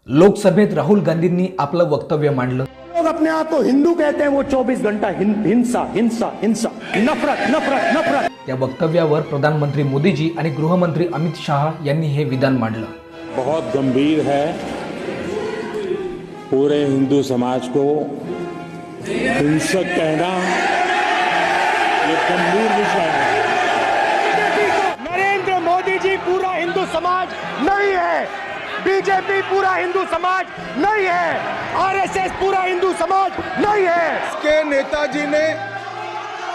लोकसभेत राहुल गांधींनी आपलं वक्तव्य मांडलं। लोग अपने आप को हिंदू कहते हैं, वो 24 घंटा हिंसा हिंसा हिंसा, नफरत नफरत नफरत। त्या वक्तव्यावर प्रधानमंत्री मोदीजी आणि गृहमंत्री अमित शाह यांनी हे विधान मांडलं। बहुत गंभीर है, पूरे हिंदू समाज को हिंसक कहना ये गंभीर विषय है। नरेंद्र मोदी जी पूरा हिंदू समाज नहीं है, बीजेपी पूरा हिंदू समाज नहीं है, आरएसएस पूरा हिंदू समाज नहीं है। के नेताजी ने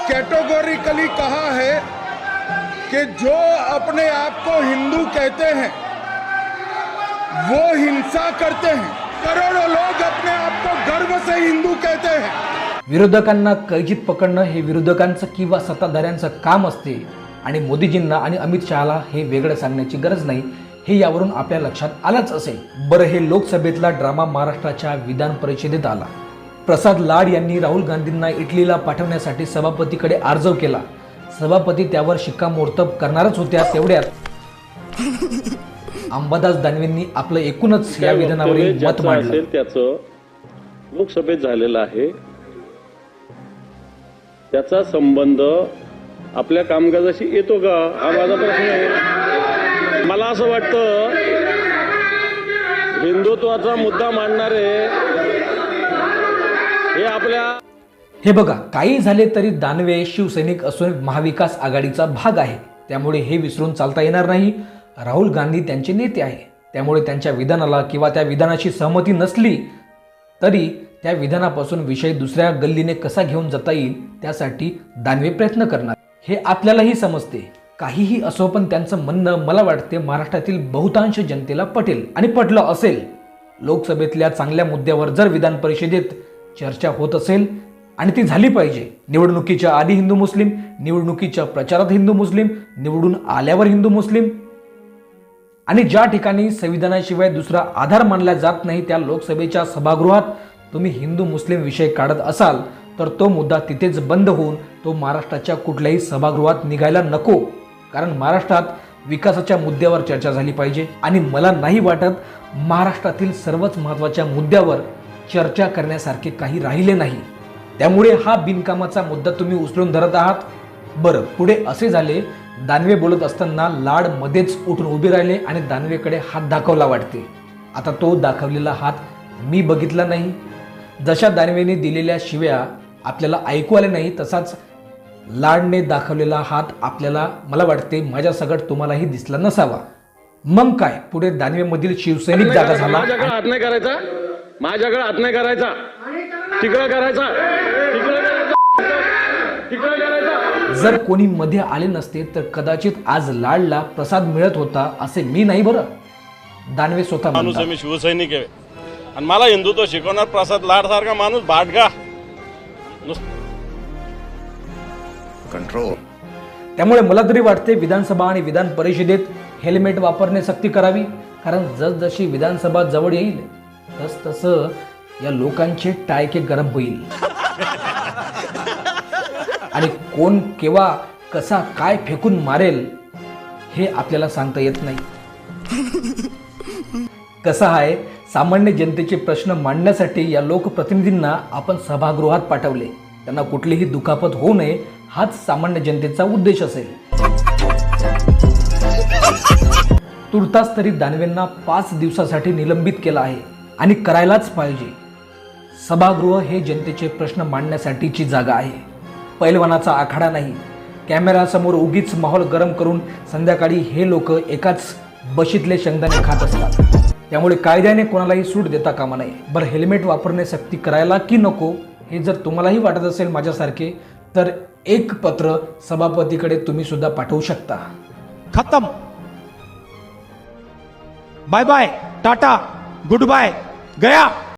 कैटेगोरिकली कहा है कि जो अपने आप को हिंदू कहते हैं वो हिंसा करते हैं। करोड़ों लोग अपने आप को गर्व से हिंदू कहते हैं। विरोधकांना कैजीत पकडणं हे विरोधकांचं किंवा सत्ताधाऱ्यांचं काम असते आणि मोदीजींना आणि अमित शहाला हे वेगळं सांगण्याची गरज नाही, हे यावरून आपल्या लक्षात आलंच असेल। बरं, हे लोकसभेतला ड्रामा महाराष्ट्राच्या विधान परिषदेत आला। प्रसाद लाड यांनी राहुल गांधींना इटलीला पाठवण्यासाठी सभापतीकडे अर्ज केला। सभापती त्यावर शिक्कामोर्तब करणारच होत्या। तेवढ्यात अंबादास दानवेंनी आपलं एकूणच या विधानावरील मत मांडलं। त्याचं लोकसभेत झालेलं आहे, त्याचा संबंध आपल्या कामकाजाशी येतो का, हा माझा प्रश्न आहे। मला असं वाटतं हिंदुत्वाचा मुद्दा मांडणारे हे आपल्या हे बघा, काही झाले तरी दानवे शिवसैनिक असून महाविकास आघाडीचा भाग आहे, त्यामुळे हे विसरून चालता येणार नाही। राहुल गांधी त्यांचे नेते आहे, त्यामुळे त्यांच्या विधानाला किंवा त्या विधानाशी सहमती नसली तरी त्या विधानापासून विषय दुसऱ्या गल्लीने कसा घेऊन जाता येईल त्यासाठी दानवे प्रयत्न करणार, हे आपल्यालाही समजते। काहीही असो, पण त्यांचं म्हणणं मला वाटते महाराष्ट्रातील बहुतांश जनतेला पटेल आणि पटलं असेल। लोकसभेतल्या चांगल्या मुद्द्यावर जर विधान परिषदेत चर्चा होत असेल आणि ती झाली पाहिजे, निवडणुकीच्या आधी हिंदू मुस्लिम, निवडणुकीच्या प्रचारात हिंदू मुस्लिम, निवडून आल्यावर हिंदू मुस्लिम, आणि ज्या ठिकाणी संविधानाशिवाय दुसरा आधार मानला जात नाही त्या लोकसभेच्या सभागृहात तुम्ही हिंदू मुस्लिम विषय काढत असाल तर तो मुद्दा तिथेच बंद होऊन तो महाराष्ट्राच्या कुठल्याही सभागृहात निघायला नको। कारण महाराष्ट्रात विकासाच्या मुद्द्यावर चर्चा झाली पाहिजे आणि मला नाही वाटत महाराष्ट्रातील सर्वच महत्त्वाच्या मुद्द्यावर चर्चा करण्यासारखे काही राहिले नाही। त्यामुळे हा बिनकामाचा मुद्दा तुम्ही उचलून धरत आहात। बरं, पुढे असे झाले, दानवे बोलत असताना लाड मध्येच उठून उभे राहिले आणि दानवेकडे हात दाखवला वाटते। आता तो दाखवलेला हात मी बघितला नाही। जशा दानवेने दिलेल्या शिव्या आपल्याला ऐकू आले नाही, तसाच लाडने दाखवलेला हात आपल्याला मला वाटते माझ्या सगट तुम्हालाही दिसला नसावा। मग काय, पुढे दानवेमधील शिवसैनिक जागा झाला। माझ्याकडे हात नाही करायचा, माझ्याकडे हात नाही करायचा, तिकडे करायचा, तिकडे करायचा, तिकडे करायचा। जर कोणी मध्ये आले नसते तर कदाचित आज लाडला प्रसाद मिळत होता असे मी नाही। बरं, दानवे स्वतः माणूस आहे, मी शिवसैनिक आहे आणि मला हिंदुत्व शिकवणार प्रसाद लाड सारखा माणूस भाटगा कंट्रोल। त्यामुळे मला तरी वाटते विधानसभा आणि विधान परिषदेत हेल्मेट वापरणे सक्ती करावी। कारण जसजशी विधानसभा जवळ येईल तसतसं या लोकांचे टाळके गरम होईल आणि कोण केव्हा कसा काय फेकून मारेल हे आपल्याला सांगता येत नाही। कसं आहे, सामान्य जनतेचे प्रश्न मांडण्यासाठी या लोकप्रतिनिधींना आपण सभागृहात पाठवले, त्यांना कुठलीही दुखापत होऊ नये हाच सामान्य जनतेचा उद्देश असेल। तुर्तास तरी दानवेंना 5 दिवसासाठी निलंबित केला आहे आणि करायलाच पाहिजे। सभागृह हे जनतेचे प्रश्न मांडण्यासाठीची जागा आहे, पैलवानाचा आखाडा नाही। कॅमेरासमोर उगीच माहोल गरम करून संध्याकाळी हे लोक एकाच बशीतले शेंगदाणे खात असतात, त्यामुळे कायद्याने कोणालाही सूट देता कामा नये। बरं, हेल्मेट वापरणे सक्ती करायला की नको हे जर तुम्हालाही वाटत असेल माझ्यासारखे तर एक पत्र सभापतीकडे तुम्ही सुद्धा पाठवू शकता। खत्म, bye bye, tata, goodbye, गया।